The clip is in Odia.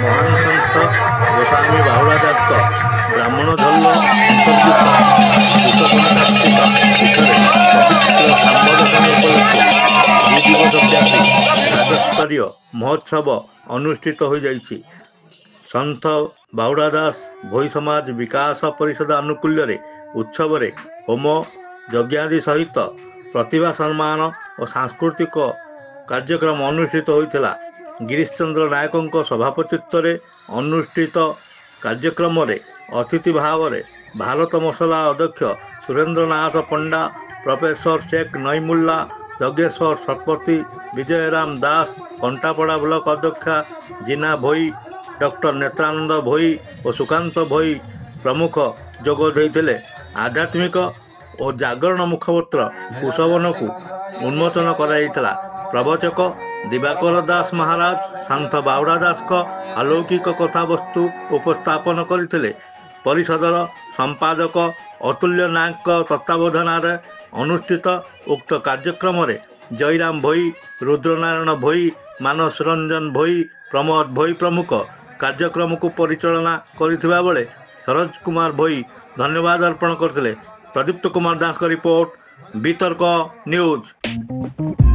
ମହାନ ସନ୍ଥ ଗୋସ୍ୱାମୀ ବାହୁଡ଼ା ଦାସଙ୍କ ବ୍ରାହ୍ମଣ ଝଲ୍ଲ ଅନ୍ତର୍ଭୁକ୍ତ କୃଷକ କାର୍ତ୍ତିକ ପୀଠରେ ପବିତ୍ର ଶାମ୍ବ ଦଶମୀ ଉପଲକ୍ଷେ 2 ଦିବସ ବ୍ୟାପୀ ରାଜସ୍ତରୀୟ ମହୋତ୍ସବ ଅନୁଷ୍ଠିତ ହୋଇଯାଇଛି। ସନ୍ଥ ବାହୁଡ଼ା ଦାସ ଭୋଇ ସମାଜ ବିକାଶ ପରିଷଦ ଆନୁକୂଲ୍ୟରେ ଉତ୍ସବରେ ହୋମ ଯଜ୍ଞାଦି ସହିତ ପ୍ରତିଭା ସମ୍ମାନ ଓ ସାଂସ୍କୃତିକ କାର୍ଯ୍ୟକ୍ରମ ଅନୁଷ୍ଠିତ ହୋଇଥିଲା। ଗିରୀଶ ଚନ୍ଦ୍ର ନାୟକଙ୍କ ସଭାପତିତ୍ୱରେ ଅନୁଷ୍ଠିତ କାର୍ଯ୍ୟକ୍ରମରେ ଅତିଥି ଭାବରେ ଭାରତ ମସଲା ଅଧ୍ୟକ୍ଷ ସୁରେନ୍ଦ୍ରନାଥ ପଣ୍ଡା, ପ୍ରଫେସର ଶେଖ ନଇମୁଲ୍ଲା, ଯଜ୍ଞେଶ୍ୱର ଶତପଥୀ, ବିଜୟରାମ ଦାସ, କଣ୍ଟାପଡ଼ା ବ୍ଲକ ଅଧ୍ୟକ୍ଷା ଜିନା ଭୋଇ, ଡକ୍ଟର ନେତ୍ରାନନ୍ଦ ଭୋଇ ଓ ସୁକାନ୍ତ ଭୋଇ ପ୍ରମୁଖ ଯୋଗ ଦେଇଥିଲେ। ଆଧ୍ୟାତ୍ମିକ ଓ ଜାଗରଣ ମୁଖପତ୍ର କୁଶବନକୁ ଉନ୍ମୋଚନ କରାଯାଇଥିଲା। ପ୍ରବଚକ ଦିବାକର ଦାସ ମହାରାଜ ସନ୍ଥ ବାହୁଡ଼ା ଦାସଙ୍କ ଅଲୌକିକ କଥାବସ୍ତୁ ଉପସ୍ଥାପନ କରିଥିଲେ। ପରିଷଦର ସମ୍ପାଦକ ଅତୁଲ୍ୟ ନାୟକଙ୍କ ତତ୍ତ୍ୱାବଧାନରେ ଅନୁଷ୍ଠିତ ଉକ୍ତ କାର୍ଯ୍ୟକ୍ରମରେ ଜୟରାମ ଭୋଇ, ରୁଦ୍ରନାରାୟଣ ଭୋଇ, ମାନସ ରଞ୍ଜନ ଭୋଇ, ପ୍ରମୋଦ ଭୋଇ ପ୍ରମୁଖ କାର୍ଯ୍ୟକ୍ରମକୁ ପରିଚାଳନା କରିଥିବା ବେଳେ ସରୋଜ କୁମାର ଭୋଇ ଧନ୍ୟବାଦ ଅର୍ପଣ କରିଥିଲେ। ପ୍ରଦୀପ୍ତ କୁମାର ଦାସଙ୍କ ରିପୋର୍ଟ, ବିତର୍କ ନ୍ୟୁଜ୍।